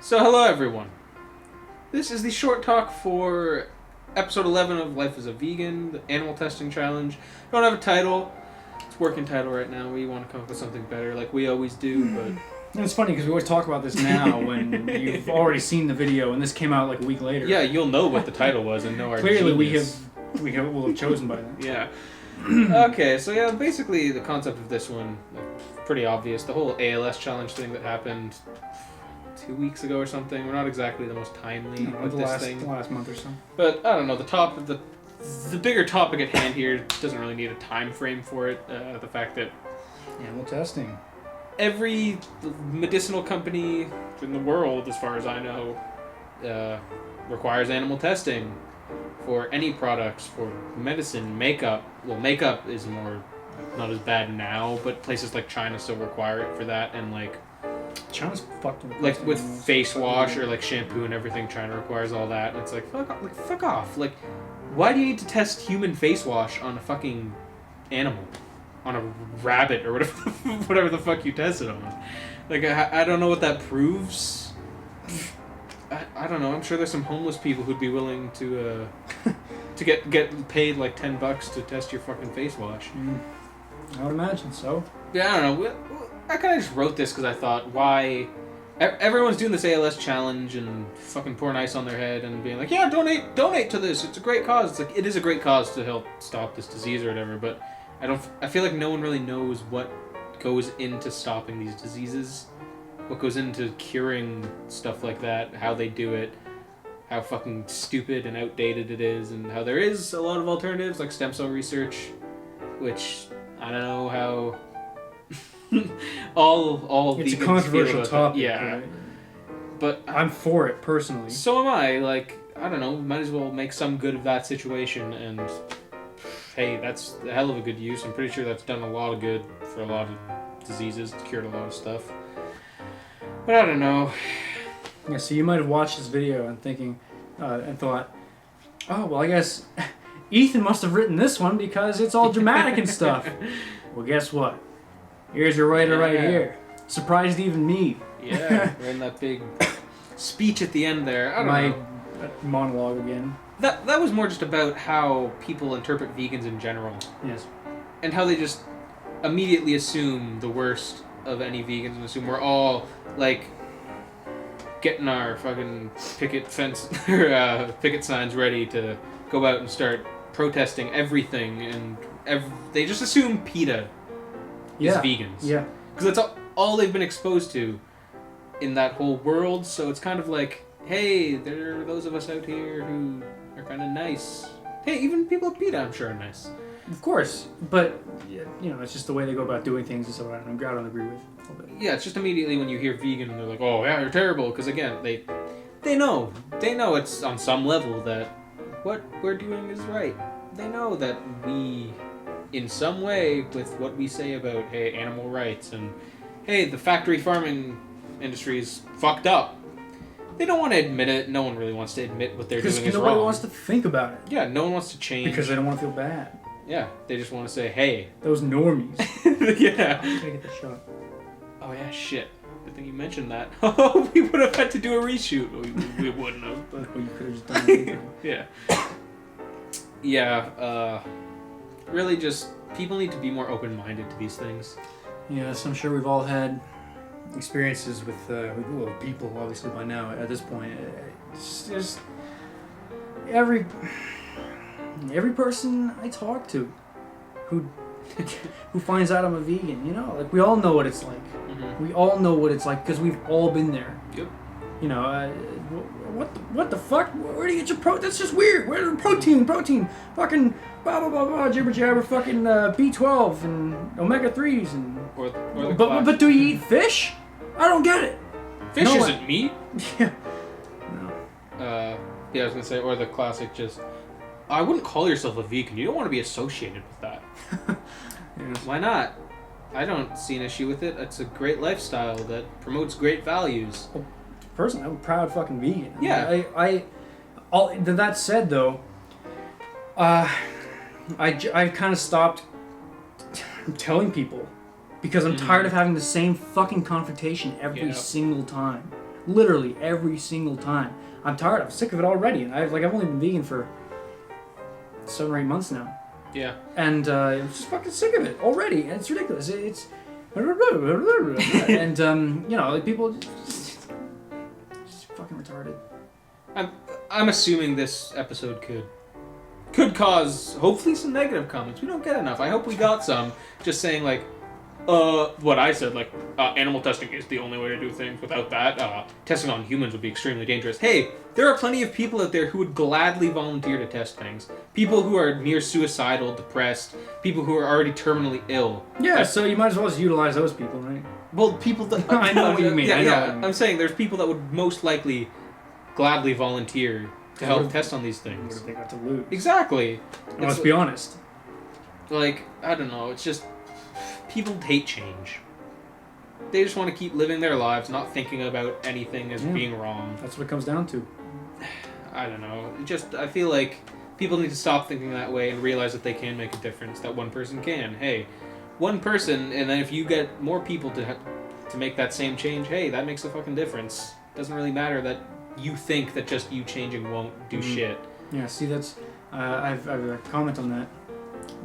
So hello everyone. This is the short talk for episode 11 of Life as a Vegan, the Animal Testing Challenge. I don't have a title. It's working title right now. We want to come up with something better like we always do, but... And it's funny because we always talk about this now when you've already seen the video and this came out like a week later. Yeah, you'll know what the title was and know our Clearly genius. we'll have chosen by then. Yeah. Okay, so yeah, basically the concept of this one, pretty obvious. The whole ALS challenge thing that happened 2 weeks ago or something. We're not exactly the most timely with this thing. The last month or so. But I don't know, the bigger topic at hand here doesn't really need a time frame for it. The fact that Animal testing. every medicinal company in the world, as far as I know, requires animal testing for any products, for medicine, makeup. Well, makeup is not as bad now, but places like China still require it for that, and China's fucked like with face wash or like shampoo and everything, China requires all that, and it's like fuck off. Like, why do you need to test human face wash on a fucking animal, on a rabbit or whatever the fuck you test it on? Like, I don't know what that proves. I don't know. I'm sure there's some homeless people who'd be willing to get paid like $10 to test your fucking face wash. I would imagine so. Yeah, I don't know. I kind of just wrote this because I thought, why... Everyone's doing this ALS challenge and fucking pouring ice on their head and being like, yeah, donate to this. It's a great cause. It's like, it is a great cause to help stop this disease or whatever, but I feel like no one really knows what goes into stopping these diseases, what goes into curing stuff like that, how they do it, how fucking stupid and outdated it is, and how there is a lot of alternatives like stem cell research, which I don't know how... all it's a vegans controversial feel about topic. that. Yeah, right? but I'm for it personally. so am I. Like, I don't know, might as well make some good of that situation, and hey, that's a hell of a good use. I'm pretty sure that's done a lot of good for a lot of diseases. It's cured a lot of stuff. But I don't know. Yeah, so you might have watched this video and thought, oh well, I guess Ethan must have written this one because it's all dramatic and stuff. Well, guess what? Here's your writer right here. Surprised even me. Yeah, we're in that big speech at the end there. I don't know. Monologue again. That was more just about how people interpret vegans in general. Yes. And how they just immediately assume the worst of any vegans and assume we're all, like, getting our fucking picket signs ready to go out and start protesting everything, and they just assume PETA is vegans. Yeah. Because that's all they've been exposed to in that whole world, so it's kind of like, hey, there are those of us out here who are kind of nice. Hey, even people at PETA, I'm sure, are nice. Of course, but, it's just the way they go about doing things, so I don't agree with a little bit. Yeah, it's just immediately when you hear vegan, and they're like, oh, yeah, you're terrible, because, again, they know it's on some level that what we're doing is right. They know that we... in some way, with what we say about, hey, animal rights, and, hey, the factory farming industry is fucked up. They don't want to admit it. No one really wants to admit what they're doing is wrong. Because nobody wants to think about it. Yeah, no one wants to change. Because they don't want to feel bad. Yeah, they just want to say, hey. Those normies. Yeah. I'm gonna get the shot. Oh, yeah, shit. Good thing you mentioned that. Oh, we would have had to do a reshoot. We wouldn't have. But... you could have just done it. Yeah. Yeah, really just, people need to be more open-minded to these things. Yes, I'm sure we've all had experiences with people, obviously, by now, at this point. It's just every person I talk to who finds out I'm a vegan, like, we all know what it's like. Mm-hmm. We all know what it's like because we've all been there. Yep. What the fuck? Where do you get your protein? That's just weird. Where's the protein? Fucking blah blah blah blah jibber jabber. Fucking B12 and omega-3s and. But do you eat fish? I don't get it. Fish isn't meat. Yeah. No. Yeah, I was gonna say, or the classic just. I wouldn't call yourself a vegan. You don't want to be associated with that. Yes. Why not? I don't see an issue with it. It's a great lifestyle that promotes great values. Well, personally, I'm a proud fucking vegan. Yeah. That said, though, I've kind of stopped telling people because I'm tired of having the same fucking confrontation every single time. Literally every single time. I'm tired. I'm sick of it already, and I've only been vegan for 7 or 8 months now. Yeah. And I'm just fucking sick of it already. And it's ridiculous. It's and you know, like people just fucking retarded. I'm assuming this episode could cause hopefully some negative comments. We don't get enough. I hope we got some. Just saying like, what I said, like, animal testing is the only way to do things. Without that, testing on humans would be extremely dangerous. Hey, there are plenty of people out there who would gladly volunteer to test things. People who are near suicidal, depressed, people who are already terminally ill. Yeah, so you might as well just utilize those people, right? Well, people that... I know what you mean. Yeah, I know what you mean. I'm saying there's people that would most likely gladly volunteer to help test on these What things. have they got to lose? Exactly. Let's be honest. Like, I don't know, it's just... People hate change. They just want to keep living their lives, not thinking about anything as being wrong. That's what it comes down to. I don't know. I feel like people need to stop thinking that way and realize that they can make a difference, that one person can. Hey, one person, and then if you get more people to make that same change, hey, that makes a fucking difference. Doesn't really matter that you think that just you changing won't do shit. Yeah, see, that's... I've a comment on that.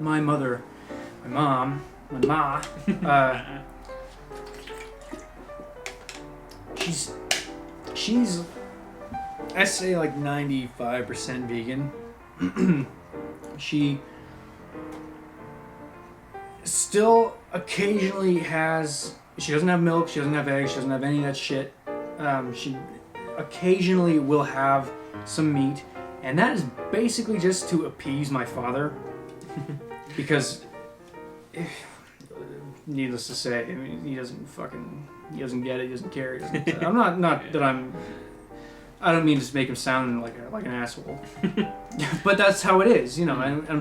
My mom... My ma, she's, I say like 95% vegan. She still occasionally she doesn't have milk, she doesn't have eggs, she doesn't have any of that shit. She occasionally will have some meat, and that is basically just to appease my father, because... Needless to say, I mean, he doesn't get it, he doesn't care, I'm not that I don't mean to make him sound like an asshole. But that's how it is, you know, and I'm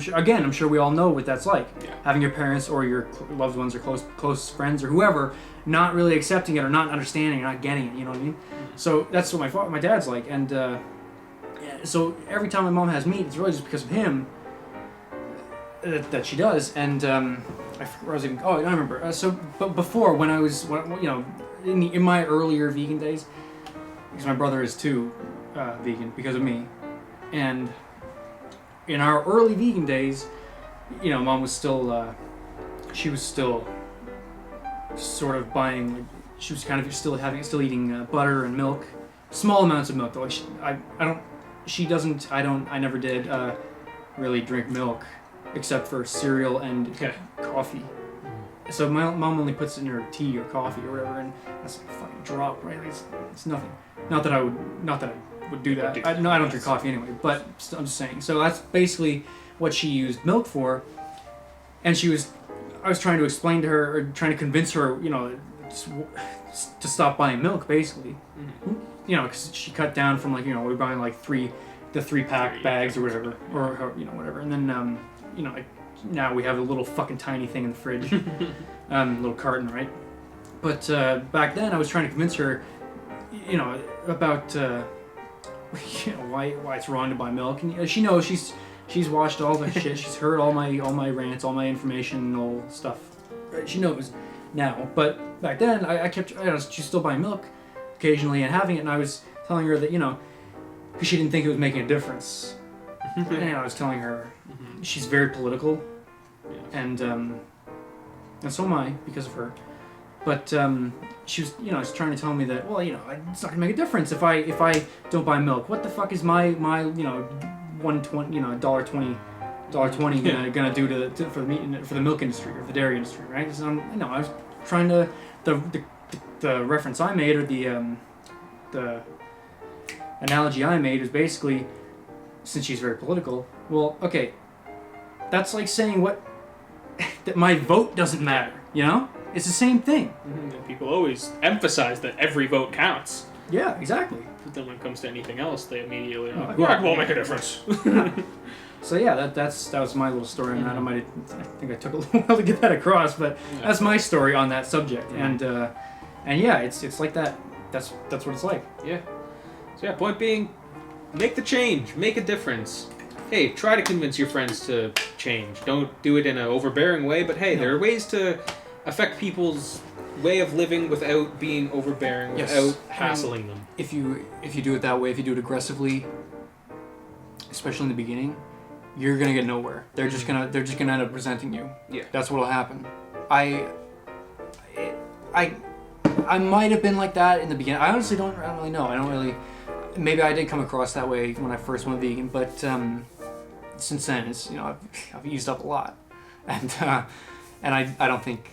sure we all know what that's like. Yeah. Having your parents or your loved ones or close friends or whoever not really accepting it or not understanding or not getting it, you know what I mean? So that's what my dad's like, and so every time my mom has meat, it's really just because of him that she does, and I forgot where I was even... Oh, I remember. But before, when you know, in my earlier vegan days, because my brother is too vegan because of me, and in our early vegan days, you know, mom was still, she was still sort of buying, like, she was kind of still eating butter and milk, small amounts of milk though. Like I never did really drink milk, except for cereal and coffee. So my mom only puts it in her tea or coffee or whatever, and that's like a fucking drop, right? It's nothing. Not that I would do that. I don't drink coffee anyway, but I'm just saying. So that's basically what she used milk for, and I was trying to explain to her, or trying to convince her, you know, to stop buying milk, basically. Mm-hmm. You know, because she cut down from, like, you know, we were buying like the 3-pack bags or whatever, or you know, whatever, and then you know, like, now we have a little fucking tiny thing in the fridge, little carton, right? But back then, I was trying to convince her, you know, about you know, why it's wrong to buy milk, and she knows she's watched all the shit, she's heard all my rants, all my informational stuff, right? She knows now, but back then I she's still buying milk occasionally and having it, and I was telling her that, you know, because she didn't think it was making a difference. And I was telling her, she's very political, and so am I because of her. But she was, you know, she's trying to tell me that, well, you know, it's not gonna make a difference if I don't buy milk. What the fuck is my you know, $1.20, you know, $1.20 gonna do for the meat, for the milk industry or the dairy industry, right? So you know, I was trying to the reference I made, or the analogy I made, is basically, since she's very political, well, okay, that's like saying that my vote doesn't matter, you know? It's the same thing. Mm-hmm. People always emphasize that every vote counts. Yeah, exactly. But then when it comes to anything else, they immediately are like, yeah, it won't make a difference. So yeah, that was my little story on that. I think I took a little while to get that across, but that's my story on that subject. And yeah, it's like that. That's what it's like. Yeah. So yeah, point being, make the change, make a difference. Hey, try to convince your friends to change. Don't do it in an overbearing way, but hey, there are ways to affect people's way of living without being overbearing, without hassling them. If you do it that way, if you do it aggressively, especially in the beginning, you're gonna get nowhere. They're just gonna end up resenting you. Yeah. That's what'll happen. I might have been like that in the beginning. I honestly don't really know. Maybe I did come across that way when I first went vegan, but since then it's I've eased up a lot, and I don't think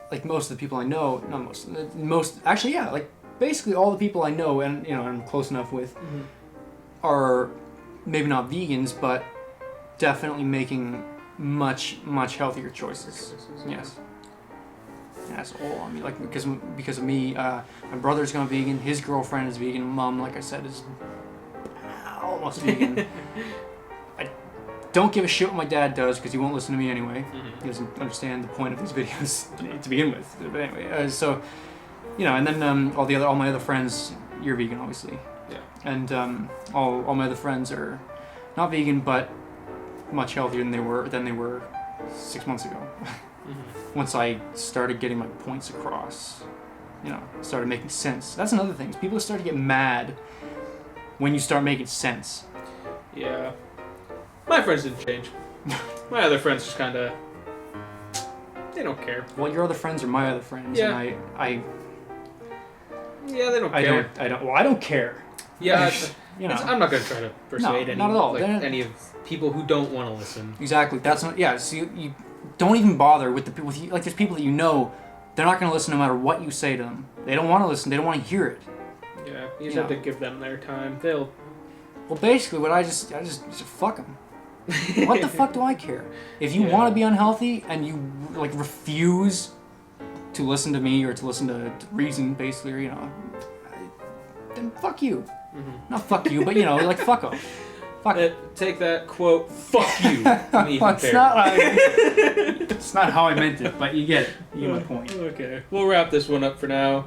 like most of the people I know, not most actually like basically all the people I know and I'm close enough with are maybe not vegans, but definitely making much healthier choices. Yes. That's all. I mean, like because of me, my brother's gone vegan. His girlfriend is vegan. Mom, like I said, is almost vegan. I don't give a shit what my dad does because he won't listen to me anyway. He doesn't understand the point of these videos to begin with. But anyway, so and then all my other friends, you're vegan, obviously. Yeah. And all my other friends are not vegan, but much healthier than they were 6 months ago. Once I started getting my points across, started making sense. That's another thing. People start to get mad when you start making sense. Yeah. My friends didn't change. My other friends just kind of... They don't care. Well, your other friends are my other friends. Yeah. And Yeah, they don't care. I don't care. Yeah. I'm not going to try to persuade not at all. any of people who don't want to listen. Exactly. That's not... Yeah, so you don't even bother with the people... Like, there's people that they're not going to listen no matter what you say to them. They don't want to listen. They don't want to hear it. Yeah, you just have to give them their time. They'll... Well, basically, what I just fuck them. What the fuck do I care? If you want to be unhealthy and you refuse to listen to me or to listen to reason, basically, or then fuck you. Not fuck you, but fuck off. Fuck it. Take that quote. Fuck you. It's not how I meant it, but you get it. You get my point. Okay, we'll wrap this one up for now.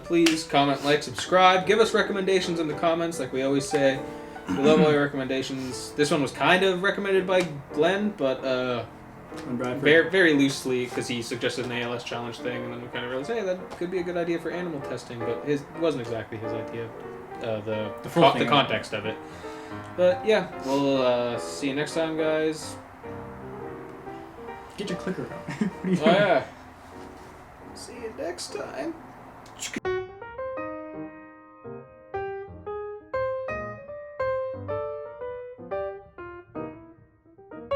Please comment, like, subscribe. Give us recommendations in the comments, like we always say. We love all your recommendations. This one was kind of recommended by Glenn, but very, very loosely, because he suggested an ALS challenge thing, and then we kind of realized, hey, that could be a good idea for animal testing, but it wasn't exactly his idea. The context of it. But yeah, we'll see you next time, guys. Get your clicker out. Oh yeah. See you next time.